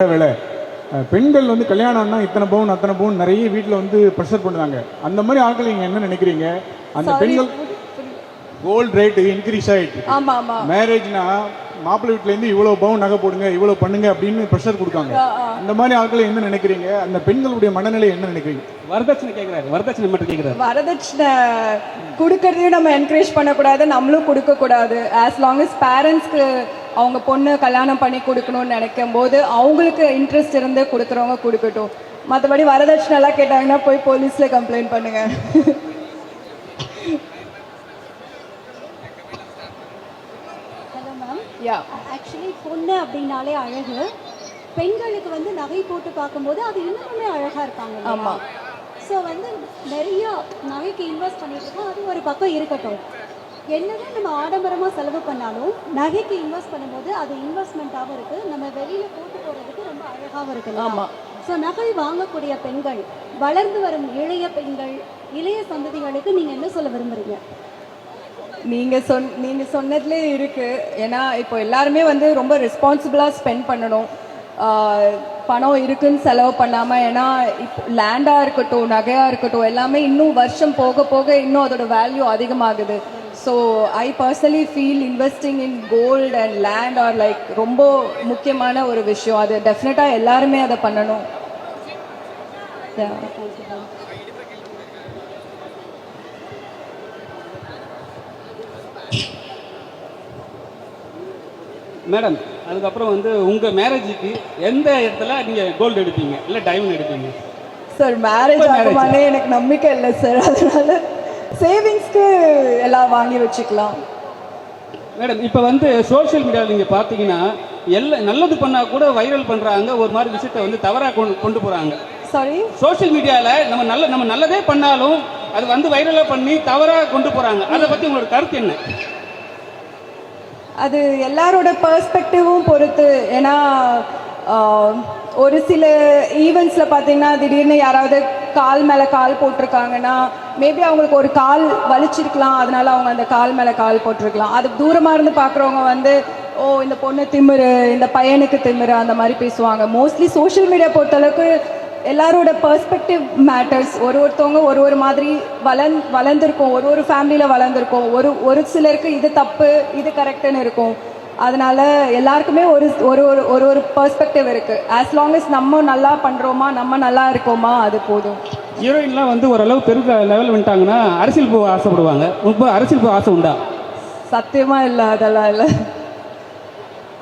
வேலை பெண்கள் வந்து கல்யாணம்னா இத்தனை பவுன் அத்தனை பவுன் நிறைய வீட்டில் வந்து ப்ரெஷர் பண்ணுவாங்க. அந்த மாதிரி ஆட்கள் நீங்கள் என்ன நினைக்கிறீங்க? அந்த பெண்கள் கோல்டு ரேட்டு இன்க்ரீஸ் ஆகிட்டு, மேரேஜ்னா மாப்பிள்ளை வீட்டிலேருந்து இவ்வளோ பவுன் நகை போடுங்க, இவ்வளோ பண்ணுங்க அப்படின்னு ப்ரெஷர் கொடுக்காங்க. அந்த மாதிரி ஆட்களை என்ன நினைக்கிறீங்க? அந்த பெண்களுடைய மனநிலை என்ன நினைக்கிறீங்க? வரதட்சணை கேட்குறாரு, வரதட்சணை மட்டும் கேட்குறாரு. வரதட்சணை கொடுக்கறதையும் நம்ம என்கரேஜ் பண்ணக்கூடாது, நம்மளும் கொடுக்கக்கூடாது. ஆஸ் லாங் அஸ் பேரண்ட்ஸ்க்கு அவங்க பொண்ணு கல்யாணம் பண்ணி கொடுக்கணும்னு நினைக்கும் போது அவங்களுக்கு இன்ட்ரெஸ்ட் இருந்து கொடுக்குறவங்க கொடுக்கட்டும். மற்றபடி வரதட்சணை எல்லாம் கேட்டாங்கன்னா போய் போலீஸில் கம்ப்ளைண்ட் பண்ணுங்க. Hello ma'am. ஆக்சுவலி பொண்ணு அப்படின்னாலே அழகு. பெண்களுக்கு வந்து நகை போட்டு பார்க்கும்போது அது இன்னுமே அழகாக இருப்பாங்க. ஆமாம். ஸோ வந்து நிறைய நகைக்கு இன்வெஸ்ட் பண்ணிட்டு இருக்கோம். அது ஒரு பக்கம் இருக்கட்டும். என்னதான் நம்ம ஆடம்பரமாக செலவு பண்ணாலும் நகைக்கு இன்வெஸ்ட் பண்ணும்போது அது இன்வெஸ்ட்மெண்ட்டாகவும் இருக்குது, நம்ம வெளியில் போட்டு போகிறதுக்கு ரொம்ப அழகாகவும் இருக்குது. ஆமாம். ஸோ நகை வாங்கக்கூடிய பெண்கள், வளர்ந்து வரும் இளைய பெண்கள், இளைய சந்ததிகளுக்கு நீங்கள் என்ன சொல்ல விரும்புகிறீங்க? நீங்கள் சொன்னதுலே இருக்குது. ஏன்னா இப்போ எல்லாருமே வந்து ரொம்ப ரெஸ்பான்சிபிளாக ஸ்பெண்ட் பண்ணணும். பணம் இருக்குன்னு செலவு பண்ணாமல். ஏன்னா இப்போ லேண்டாக இருக்கட்டும், நகையாக இருக்கட்டும், எல்லாமே இன்னும் வருஷம் போக போக இன்னும் அதோட வேல்யூ அதிகமாகுது. So I personally feel investing in gold and land are like ரொம்ப முக்கியமான ஒரு விஷயம். அது டெஃபினட்டாக எல்லாருமே அதை பண்ணணும். மேடம், அதுக்கப்புறம் வந்து உங்கள் மேரேஜுக்கு எந்த இடத்துல நீங்கள் கோல்டு எடுப்பீங்க இல்லை டைமண்ட் எடுப்பீங்க? சார் மேரேஜ் ஆகுமானே எனக்கு நம்பிக்கை இல்லை சார். அதனால சேவிங்ஸ்க்கு எல்லாம் வாங்கி வச்சுக்கலாம். மேடம், இப்போ வந்து சோஷியல் மீடியாவில் நீங்கள் பார்த்தீங்கன்னா நல்லது பண்ணால் கூட வைரல் பண்ணுறாங்க, ஒரு மாதிரி விஷயத்தை வந்து தவறாக கொண்டு போகிறாங்க. சாரி, சோஷியல் மீடியாவில் நம்ம நல்லதே பண்ணாலும் அது வந்து வைரலாக பண்ணி தவறாக கொண்டு போகிறாங்க. அதை பற்றி உங்களோட கருத்து என்ன? அது எல்லாரோட பெர்ஸ்பெக்டிவும் பொறுத்து. ஏன்னா ஒரு சில ஈவெண்ட்ஸில் பார்த்தீங்கன்னா திடீர்னு யாராவது கால் மேலே கால் போட்டிருக்காங்கன்னா மேபி அவங்களுக்கு ஒரு கால் வலிச்சிருக்கலாம், அதனால அவங்க அந்த கால் மேலே கால் போட்டிருக்கலாம். அது தூரமாக இருந்து பார்க்குறவங்க வந்து ஓ இந்த பொண்ணு திமிரு, இந்த பையனுக்கு திமிரு, அந்த மாதிரி பேசுவாங்க. மோஸ்ட்லி சோஷியல் மீடியா பொறுத்தளவுக்கு எல்லாரோட பெர்ஸ்பெக்டிவ் மேட்டர்ஸ். ஒருத்தவங்க ஒரு மாதிரி வளர்ந்துருக்கோம், ஒரு ஃபேமிலியில் வளர்ந்துருக்கோம். ஒரு சிலருக்கு இது தப்பு இது கரெக்டுன்னு இருக்கும். அதனால எல்லாருக்குமே ஒரு ஒரு ஒரு ஒரு பெர்ஸ்பெக்டிவ் இருக்குது. ஆஸ் லாங் அஸ் நம்ம நல்லா பண்ணுறோமா, நம்ம நல்லா இருக்கோமா, அது போதும். ஹீரோயின்லாம் வந்து ஓரளவு பெரிய லெவல் வந்துட்டாங்கன்னா அரசியல் போக ஆசைப்படுவாங்க. இப்போ அரசியல் போக ஆசை உண்டா? சத்தியமாக இல்லை, அதெல்லாம் இல்லை.